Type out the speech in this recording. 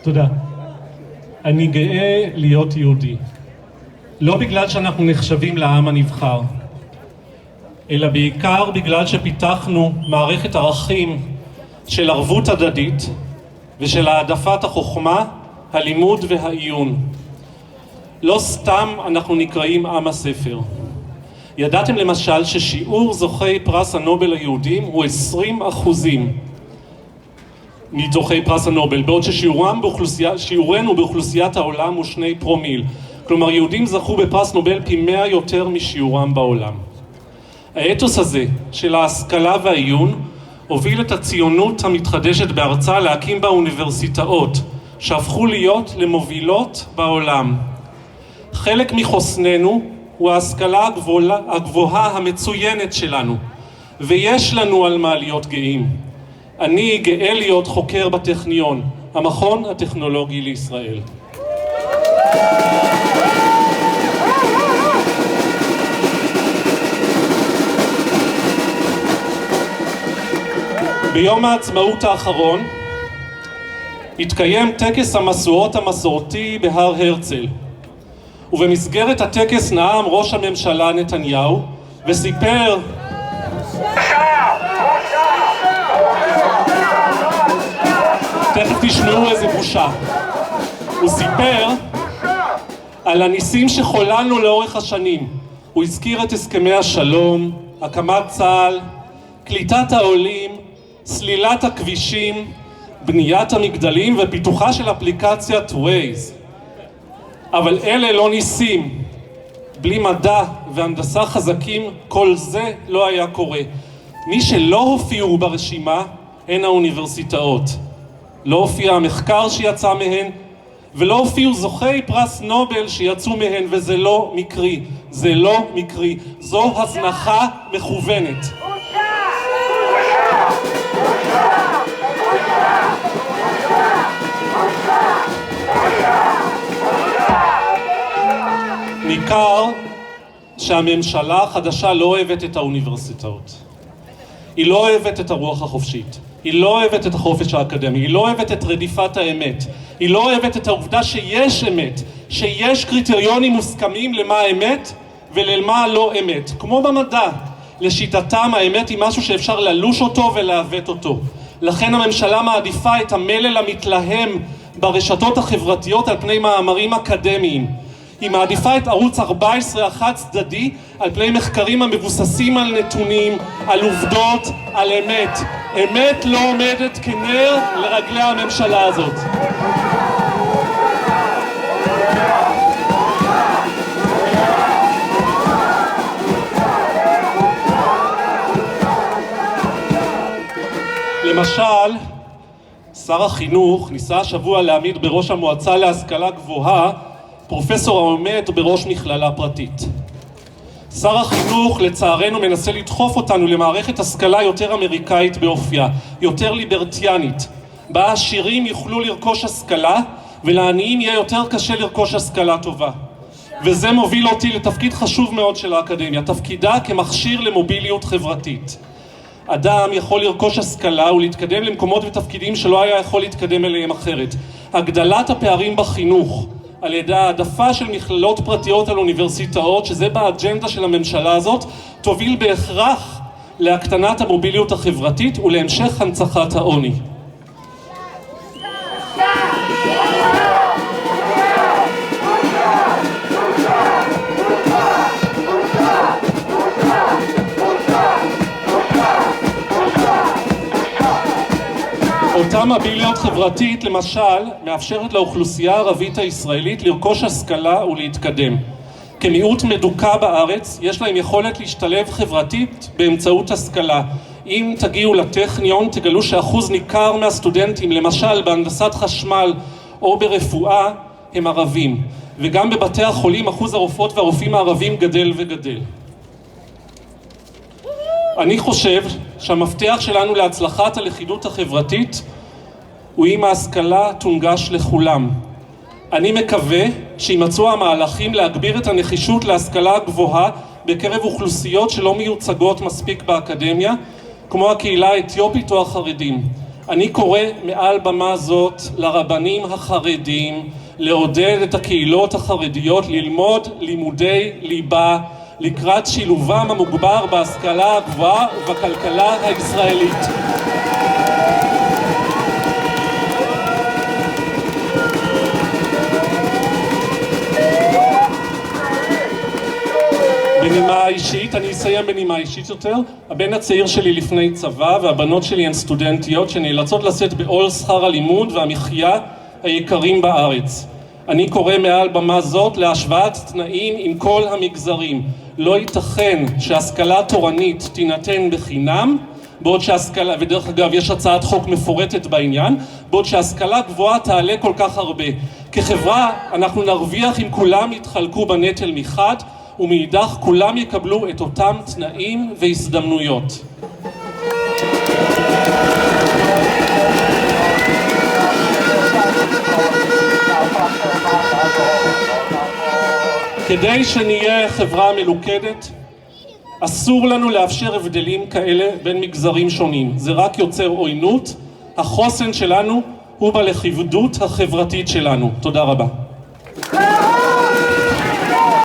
תודה. אני גאה להיות יהודי. לא בגלל שאנחנו נחשבים לעם הנבחר, אלא בעיקר בגלל שפיתחנו מערכת ערכים של ערבות הדדית ושל העדפת החוכמה, הלימוד והעיון. לא סתם אנחנו נקראים עם הספר. ידעתם למשל ששיעור זוכי פרס הנובל היהודים הוא 20% מזוכי פרס הנובל, בעוד ששיעורנו באוכלוסיית העולם הוא 2 פרומיל. כלומר, יהודים זכו בפרס נובל פי 100 יותר משיעורם בעולם. האתוס הזה של ההשכלה והעיון הוביל את הציונות המתחדשת בארצה להקים בה אוניברסיטאות שהפכו להיות למובילות בעולם. חלק מחוסננו הוא ההשכלה הגבוהה המצוינת שלנו, ויש לנו על מה להיות גאים. אני גאה להיות חוקר בטכניון, המכון הטכנולוגי לישראל. ביום העצמאות האחרון התקיים טקס המשואות המסורתי בהר הרצל, ובמסגרת הטקס נאם ראש הממשלה נתניהו וסיפר תכף תשמעו איזה בושה. הוא סיפר על הניסים שחוללנו לאורך השנים. הוא הזכיר את הסכמי השלום, הקמת צה"ל, קליטת העולים, סלילת הכבישים, בניית המגדלים ופיתוחה של אפליקציית Waze. אבל אלה לא ניסים. בלי מדע והנדסה חזקים כל זה לא היה קורה. מי שלא הופיעו ברשימה הן האוניברסיטאות. לא הופיע המחקר שיצא מהן, ולא הופיעו זוכי פרס נובל שיצאו מהן, וזה לא מקרי. זה לא מקרי. זו הזנחה מכוונת. ניכר שהממשלה החדשה לא אוהבת את האוניברסיטאות. היא לא אוהבת את הרוח החופשית. היא לא אוהבת את החופש האקדמי. היא לא אוהבת את רדיפת האמת. היא לא אוהבת את העובדה שיש אמת, שיש קריטריונים מוסכמים למה האמת ולמה לא אמת. כמו במדע, לשיטתם האמת היא משהו שאפשר ללוש אותו ולעוות אותו. לכן הממשלה מעדיפה את המלל המתלהם ברשתות החברתיות על פני מאמרים אקדמיים. היא מעדיפה את ערוץ 14 החד צדדי על פני מחקרים המבוססים על נתונים, על עובדות, על אמת. אמת לא עומדת כנר לרגלי הממשלה הזאת. למשל, שר החינוך ניסה השבוע להעמיד בראש המועצה להשכלה גבוהה פרופסור העומד בראש מכללה פרטית. שר החינוך לצערנו מנסה לדחוף אותנו למערכת השכלה יותר אמריקאית באופייה, יותר ליברטיאנית, בה העשירים יוכלו לרכוש השכלה ולעניים יהיה יותר קשה לרכוש השכלה טובה. וזה מוביל אותי לתפקיד חשוב מאוד של האקדמיה, תפקידה כמכשיר למוביליות חברתית. אדם יכול לרכוש השכלה ולהתקדם למקומות ותפקידים שלא היה יכול להתקדם אליהם אחרת. הגדלת הפערים בחינוך על ידי העדפה של מכללות פרטיות על אוניברסיטאות, שזה באג'נדה של הממשלה הזאת, תוביל בהכרח להקטנת המוביליות החברתית ולהמשך הנצחת העוני. אותה מוביליות חברתית, למשל, מאפשרת לאוכלוסייה הערבית הישראלית לרכוש השכלה ולהתקדם. כמיעוט מדוכא בארץ, יש להם יכולת להשתלב חברתית באמצעות השכלה. אם תגיעו לטכניון, תגלו שאחוז ניכר מהסטודנטים, למשל בהנדסת חשמל או ברפואה, הם ערבים. וגם בבתי החולים, אחוז הרופאות והרופאים הערבים גדל וגדל. אני חושב שהמפתח שלנו להצלחת הלכידות החברתית הוא אם ההשכלה תונגש לכולם. אני מקווה שימצאו המהלכים להגביר את הנחישות להשכלה הגבוהה בקרב אוכלוסיות שלא מיוצגות מספיק באקדמיה, כמו הקהילה האתיופית או החרדים. אני קורא מעל במה זאת לרבנים החרדים לעודד את הקהילות החרדיות ללמוד לימודי ליבה לקראת שילובם המוגבר בהשכלה הגבוהה ובכלכלה הישראלית. בנימה אישית, אני אסיים בנימה אישית יותר. הבן הצעיר שלי לפני צבא והבנות שלי הן סטודנטיות שנאלצות לשאת בעול שכר הלימוד והמחיה היקרים בארץ. אני קורא מעל במה זאת להשוואת תנאים עם כל המגזרים. לא ייתכן שהשכלה תורנית תינתן בחינם, בעוד שהשכלה, ודרך אגב יש הצעת חוק מפורטת בעניין, בעוד שהשכלה גבוהה תעלה כל כך הרבה. כחברה אנחנו נרוויח אם כולם יתחלקו בנטל מחד, ומאידך כולם יקבלו את אותם תנאים והזדמנויות. כדי שנהיה חברה מלוכדת, אסור לנו לאפשר הבדלים כאלה בין מגזרים שונים. זה רק יוצר עוינות. החוסן שלנו הוא בלכידות החברתית שלנו. תודה רבה.